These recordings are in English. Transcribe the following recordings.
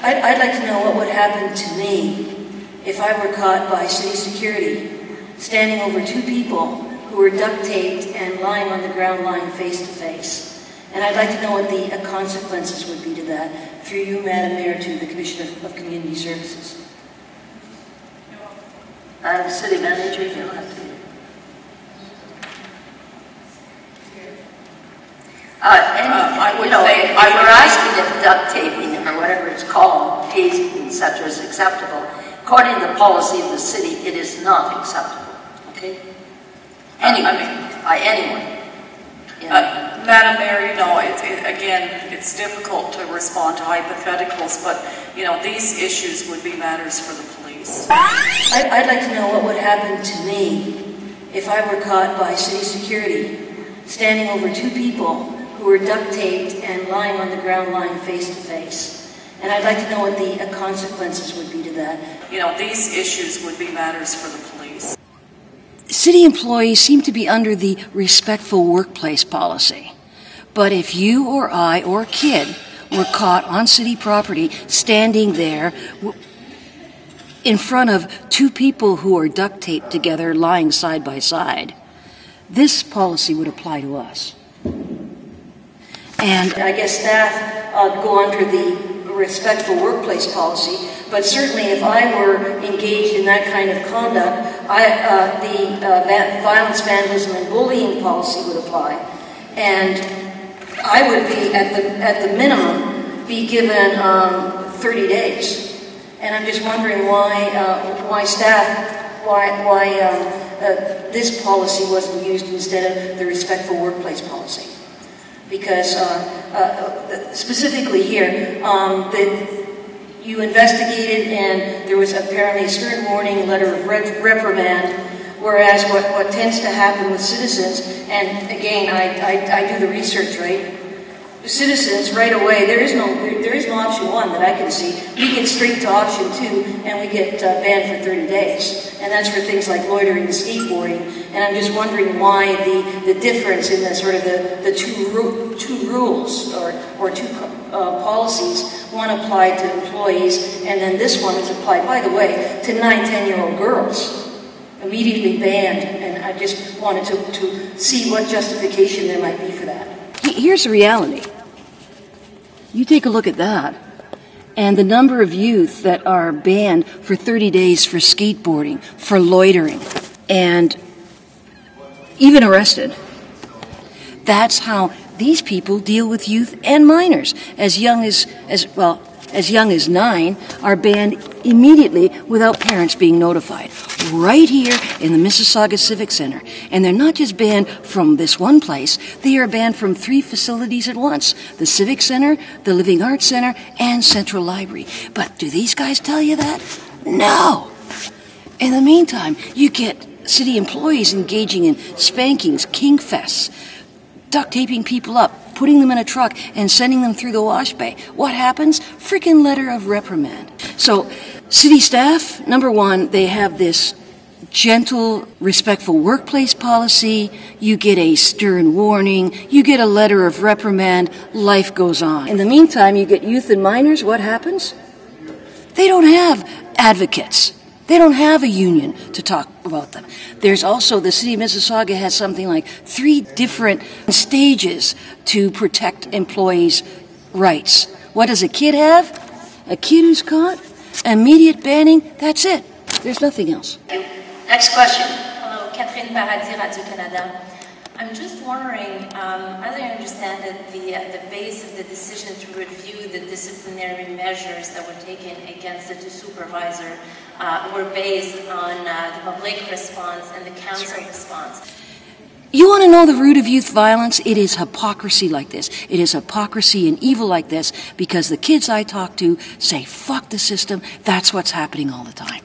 I'd like to know what would happen to me if I were caught by city security standing over two people who were duct taped and lying on the ground, lying face to face. And I'd like to know what the consequences would be to that, through you, Madam Mayor, to the Commissioner of Community Services. City Manager, you'll have to. We're asking if duct taping or whatever it's called, tasing, etc., is acceptable. According to the policy of the city, it is not acceptable. Okay? Anyone. Madam Mayor, again, it's difficult to respond to hypotheticals, but these issues would be matters for the police. I'd like to know what would happen to me if I were caught by city security standing over two people who were duct taped and lying on the ground, lying face to face. And I'd like to know what the consequences would be to that. These issues would be matters for the police. City employees seem to be under the respectful workplace policy. But if you or I or a kid were caught on city property standing there in front of two people who are duct taped together, lying side by side, this policy would apply to us. And I guess staff go under the respectful workplace policy, but certainly if I were engaged in that kind of conduct, the violence, vandalism, and bullying policy would apply. And I would be, at the minimum, be given 30 days. And I'm just wondering why this policy wasn't used instead of the respectful workplace policy. Because specifically here, you investigated and there was apparently a stern warning, letter of reprimand, whereas what tends to happen with citizens, and again, I do the research, right? Citizens, right away, there is no option 1 that I can see. We get straight to option 2, and we get banned for 30 days. And that's for things like loitering and skateboarding. And I'm just wondering why the difference in the sort of the two rules or two policies. One applied to employees, and then this one is applied, by the way, to 9-10-year-old girls. Immediately banned, and I just wanted to see what justification there might be for that. Here's the reality. You take a look at that, and the number of youth that are banned for 30 days for skateboarding, for loitering, and even arrested. That's how these people deal with youth and minors. As young as 9 are banned immediately without parents being notified. Right here in the Mississauga Civic Center. And they're not just banned from this one place, they are banned from 3 facilities at once. The Civic Center, the Living Arts Center, and Central Library. But do these guys tell you that? No! In the meantime, you get city employees engaging in spankings, king fests, duct taping people up, putting them in a truck, and sending them through the wash bay. What happens? Freaking letter of reprimand. So, city staff, number 1, they have this gentle, respectful workplace policy. You get a stern warning. You get a letter of reprimand. Life goes on. In the meantime, you get youth and minors. What happens? They don't have advocates. They don't have a union to talk about them. There's also, the city of Mississauga has something like 3 different stages to protect employees' rights. What does a kid have? A kid who's caught? Immediate banning? That's it. There's nothing else. Next question. Hello, Catherine Paradis, Radio-Canada. I'm just wondering, as I understand it, the base of the decision to review the disciplinary measures that were taken against the 2 supervisors were based on the public response and the council response. You want to know the root of youth violence? It is hypocrisy like this. It is hypocrisy and evil like this because the kids I talk to say, fuck the system. That's what's happening all the time.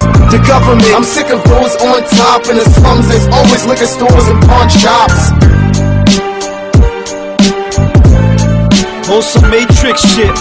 The government, I'm sick of those on top. In the slums, there's always liquor stores and pawn shops. Wholesome Matrix shit,